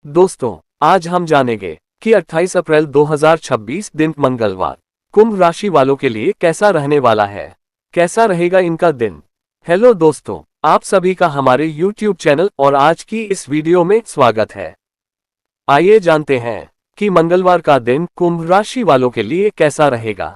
दोस्तों, आज हम जानेंगे कि 28 अप्रैल 2026 दिन मंगलवार कुंभ राशि वालों के लिए कैसा रहने वाला है। कैसा रहेगा इनका दिन। हेलो दोस्तों, आप सभी का हमारे YouTube चैनल और आज की इस वीडियो में स्वागत है। आइए जानते हैं कि मंगलवार का दिन कुंभ राशि वालों के लिए कैसा रहेगा।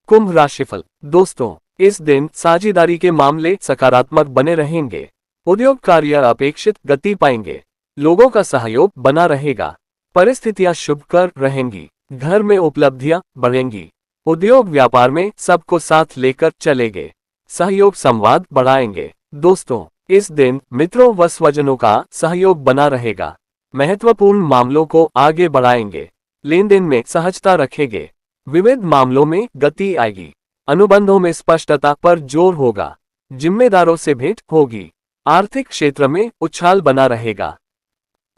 कुंभ राशिफल। दोस्तों, इस दिन साझेदारी के मामले सकारात्मक बने रहेंगे। उद्योग कार्य अपेक्षित गति पाएंगे। लोगों का सहयोग बना रहेगा। परिस्थितियां शुभकर रहेंगी। घर में उपलब्धियां बढ़ेंगी। उद्योग व्यापार में सबको साथ लेकर चलेंगे। सहयोग संवाद बढ़ाएंगे। दोस्तों, इस दिन मित्रों व स्वजनों का सहयोग बना रहेगा। महत्वपूर्ण मामलों को आगे बढ़ाएंगे। लेन देन में सहजता रखेंगे। विविध मामलों में गति आएगी। अनुबंधों में स्पष्टता पर जोर होगा। जिम्मेदारों से भेंट होगी। आर्थिक क्षेत्र में उछाल बना रहेगा।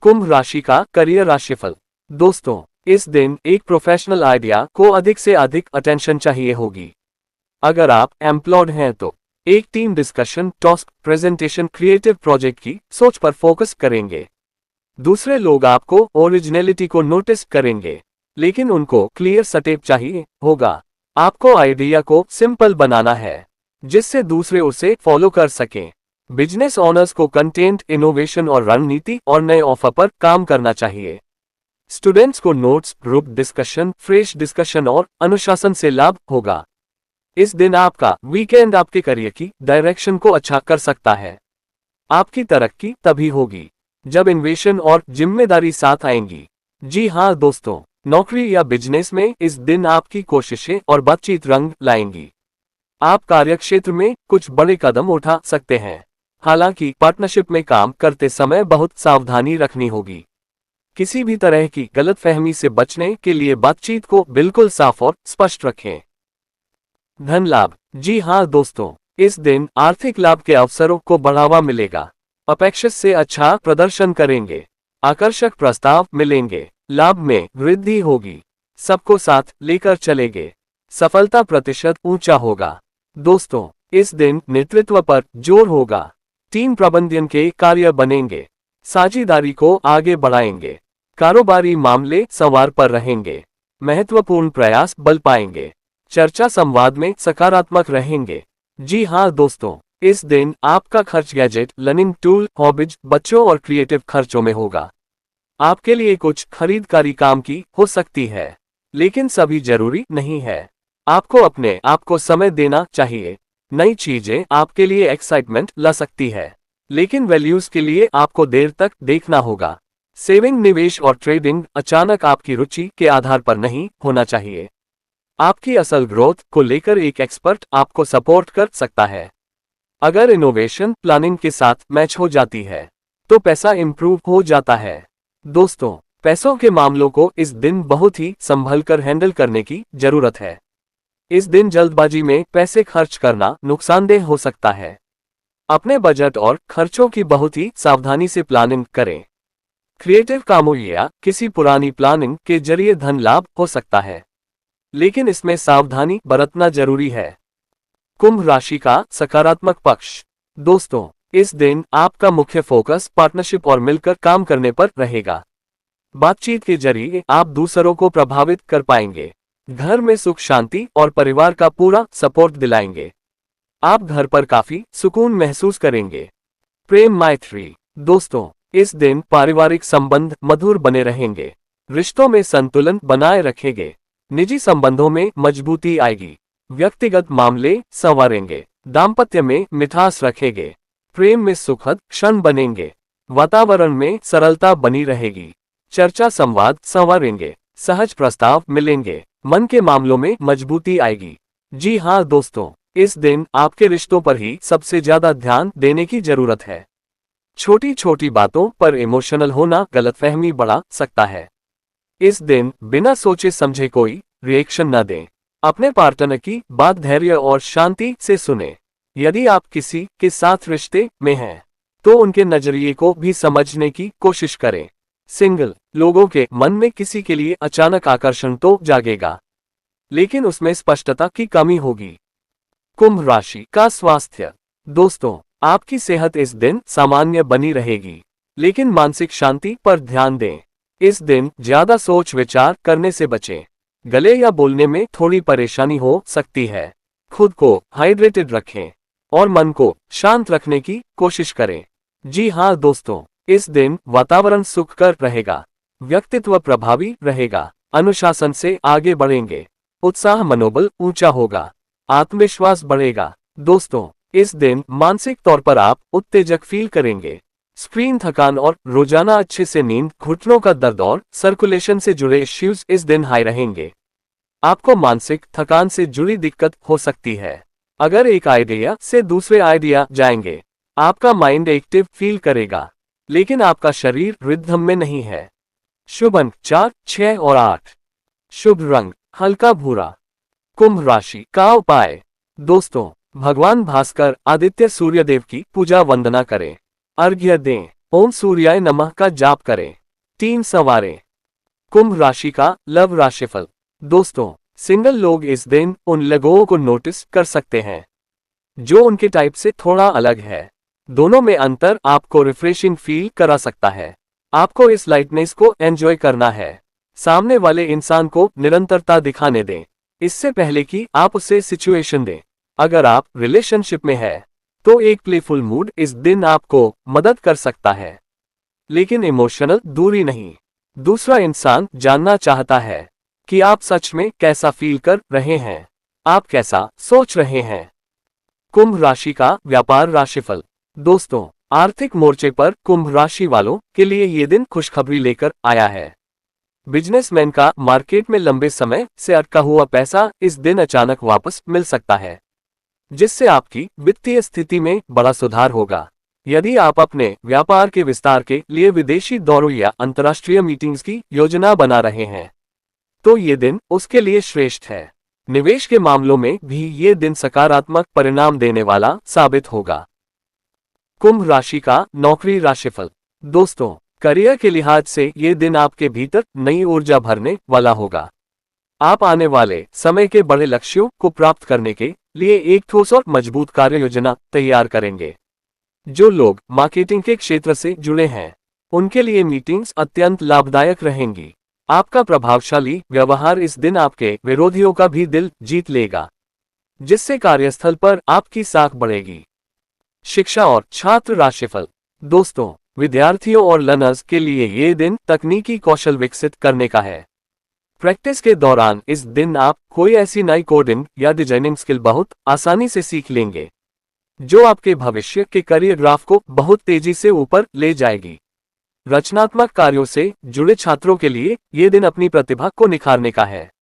कुंभ राशि का करियर राशिफल। दोस्तों, इस दिन एक प्रोफेशनल आइडिया को अधिक से अधिक अटेंशन चाहिए होगी। अगर आप एम्प्लॉयड हैं तो एक team discussion, task, presentation, creative project की सोच पर फोकस करेंगे। दूसरे लोग आपको ओरिजिनलिटी को नोटिस करेंगे, लेकिन उनको क्लियर स्टेप चाहिए होगा। आपको आइडिया को सिंपल बनाना है, जिससे दूसरे उसे फॉलो कर सकें। बिजनेस ओनर्स को कंटेंट, इनोवेशन और रणनीति और नए ऑफर पर काम करना चाहिए। स्टूडेंट्स को notes, group discussion, fresh discussion और अनुशासन से लाभ होगा। इस दिन आपका वीकेंड आपके करियर की डायरेक्शन को अच्छा कर सकता है। आपकी तरक्की तभी होगी जब इन्वेशन और जिम्मेदारी साथ आएंगी। जी हाँ दोस्तों, नौकरी या बिजनेस में इस दिन आपकी कोशिशें और बातचीत रंग लाएंगी। आप कार्यक्षेत्र में कुछ बड़े कदम उठा सकते हैं। हालांकि पार्टनरशिप में काम करते समय बहुत सावधानी रखनी होगी। किसी भी तरह की गलतफहमी से बचने के लिए बातचीत को बिल्कुल साफ और स्पष्ट रखें। धन लाभ। जी हाँ दोस्तों, इस दिन आर्थिक लाभ के अवसरों को बढ़ावा मिलेगा। अपेक्षित से अच्छा प्रदर्शन करेंगे। आकर्षक प्रस्ताव मिलेंगे। लाभ में वृद्धि होगी। सबको साथ लेकर चलेंगे। सफलता प्रतिशत ऊंचा होगा। दोस्तों, इस दिन नेतृत्व पर जोर होगा। टीम प्रबंधन के कार्य बनेंगे। साझेदारी को आगे बढ़ाएंगे। कारोबारी मामले सवार पर रहेंगे। महत्वपूर्ण प्रयास बल पाएंगे। चर्चा संवाद में सकारात्मक रहेंगे। जी हाँ दोस्तों, इस दिन आपका खर्च गैजेट, लर्निंग टूल, हॉबीज, बच्चों और क्रिएटिव खर्चों में होगा। आपके लिए कुछ खरीददारी काम की हो सकती है, लेकिन सभी जरूरी नहीं है। आपको अपने आप को समय देना चाहिए। नई चीजें आपके लिए एक्साइटमेंट ला सकती है, लेकिन वैल्यूज के लिए आपको देर तक देखना होगा। सेविंग, निवेश और ट्रेडिंग अचानक आपकी रुचि के आधार पर नहीं होना चाहिए। आपकी असल ग्रोथ को लेकर एक एक्सपर्ट आपको सपोर्ट कर सकता है। अगर इनोवेशन प्लानिंग के साथ मैच हो जाती है तो पैसा इंप्रूव हो जाता है। दोस्तों, पैसों के मामलों को इस दिन बहुत ही संभल कर हैंडल करने की जरूरत है। इस दिन जल्दबाजी में पैसे खर्च करना नुकसानदेह हो सकता है। अपने बजट और खर्चों की बहुत ही सावधानी से प्लानिंग करें। क्रिएटिव कामों या किसी पुरानी प्लानिंग के जरिए धन लाभ हो सकता है, लेकिन इसमें सावधानी बरतना जरूरी है। कुंभ राशि का सकारात्मक पक्ष। दोस्तों, इस दिन आपका मुख्य फोकस पार्टनरशिप और मिलकर काम करने पर रहेगा। बातचीत के जरिए आप दूसरों को प्रभावित कर पाएंगे। घर में सुख, शांति और परिवार का पूरा सपोर्ट दिलाएंगे। आप घर पर काफी सुकून महसूस करेंगे। प्रेम, मैत्री। दोस्तों, इस दिन पारिवारिक संबंध मधुर बने रहेंगे। रिश्तों में संतुलन बनाए रखेंगे। निजी संबंधों में मजबूती आएगी। व्यक्तिगत मामले संवारेंगे। दाम्पत्य में मिठास रखेंगे। प्रेम में सुखद क्षण बनेंगे। वातावरण में सरलता बनी रहेगी। चर्चा संवाद संवारेंगे। सहज प्रस्ताव मिलेंगे। मन के मामलों में मजबूती आएगी। जी हाँ दोस्तों, इस दिन आपके रिश्तों पर ही सबसे ज्यादा ध्यान देने की जरूरत है। छोटी छोटी बातों पर इमोशनल होना गलतफहमी बढ़ा सकता है। इस दिन बिना सोचे समझे कोई रिएक्शन न दें। अपने पार्टनर की बात धैर्य और शांति से सुने। यदि आप किसी के साथ रिश्ते में हैं, तो उनके नजरिए को भी समझने की कोशिश करें। सिंगल लोगों के मन में किसी के लिए अचानक आकर्षण तो जागेगा, लेकिन उसमें स्पष्टता की कमी होगी। कुंभ राशि का स्वास्थ्य। दोस्तों, आपकी सेहत इस दिन सामान्य बनी रहेगी। लेकिन मानसिक शांति पर ध्यान दें। इस दिन ज्यादा सोच विचार करने से बचें। गले या बोलने में थोड़ी परेशानी हो सकती है। खुद को हाइड्रेटेड रखें और मन को शांत रखने की कोशिश करें। जी हाँ दोस्तों, इस दिन वातावरण सुखकर रहेगा, व्यक्तित्व प्रभावी रहेगा, अनुशासन से आगे बढ़ेंगे, उत्साह मनोबल ऊंचा होगा, आत्मविश्वास बढ़ेगा। दोस्तों, इस दिन मानसिक तौर पर आप उत्तेजक फील करेंगे। स्क्रीन थकान और रोजाना अच्छे से नींद, घुटनों का दर्द और सर्कुलेशन से जुड़े इश्यूज इस दिन हाई रहेंगे। आपको मानसिक थकान से जुड़ी दिक्कत हो सकती है। अगर एक आइडिया से दूसरे आइडिया जाएंगे, आपका माइंड एक्टिव फील करेगा, लेकिन आपका शरीर रिदम में नहीं है। शुभ अंक 4, 6 और 8। शुभ रंग हल्का भूरा। कुंभ राशि का उपाय। दोस्तों, भगवान भास्कर आदित्य सूर्यदेव की पूजा वंदना करें, अर्घ्य दें, ओम सूर्याय नमः का जाप करें, 3 सवारें। कुंभ राशि का लव राशिफल। दोस्तों, सिंगल लोग इस दिन उन लोगों को नोटिस कर सकते हैं जो उनके टाइप से थोड़ा अलग है। दोनों में अंतर आपको रिफ्रेशिंग फील करा सकता है। आपको इस लाइटनेस को एंजॉय करना है। सामने वाले इंसान को निरंतरता दिखाने दें, इससे पहले कि आप उसे सिचुएशन दें। अगर आप रिलेशनशिप में है तो एक प्लेफुल मूड इस दिन आपको मदद कर सकता है, लेकिन इमोशनल दूरी नहीं। दूसरा इंसान जानना चाहता है कि आप सच में कैसा फील कर रहे हैं, आप कैसा सोच रहे हैं। कुंभ राशि का व्यापार राशिफल। दोस्तों, आर्थिक मोर्चे पर कुंभ राशि वालों के लिए ये दिन खुशखबरी लेकर आया है। बिजनेसमैन का मार्केट में लंबे समय से अटका हुआ पैसा इस दिन अचानक वापस मिल सकता है, जिससे आपकी वित्तीय स्थिति में बड़ा सुधार होगा। यदि आप अपने व्यापार के विस्तार के लिए विदेशी दौरों या अंतर्राष्ट्रीय मीटिंग्स की योजना बना रहे हैं, तो ये दिन उसके लिए श्रेष्ठ है। निवेश के मामलों में भी ये दिन सकारात्मक परिणाम देने वाला साबित होगा। कुंभ राशि का नौकरी राशिफल। दोस्तों, करियर के लिहाज से ये दिन आपके भीतर नई ऊर्जा भरने वाला होगा। आप आने वाले समय के बड़े लक्ष्यों को प्राप्त करने के लिए एक ठोस और मजबूत कार्य योजना तैयार करेंगे। जो लोग मार्केटिंग के क्षेत्र से जुड़े हैं, उनके लिए मीटिंग्स अत्यंत लाभदायक रहेंगी। आपका प्रभावशाली व्यवहार इस दिन आपके विरोधियों का भी दिल जीत लेगा, जिससे कार्यस्थल पर आपकी साख बढ़ेगी। शिक्षा और छात्र राशिफल। दोस्तों, विद्यार्थियों और लर्नर्स के लिए ये दिन तकनीकी कौशल विकसित करने का है। प्रैक्टिस के दौरान इस दिन आप कोई ऐसी नई कोडिंग या डिजाइनिंग स्किल बहुत आसानी से सीख लेंगे, जो आपके भविष्य के करियर ग्राफ को बहुत तेजी से ऊपर ले जाएगी। रचनात्मक कार्यों से जुड़े छात्रों के लिए ये दिन अपनी प्रतिभा को निखारने का है।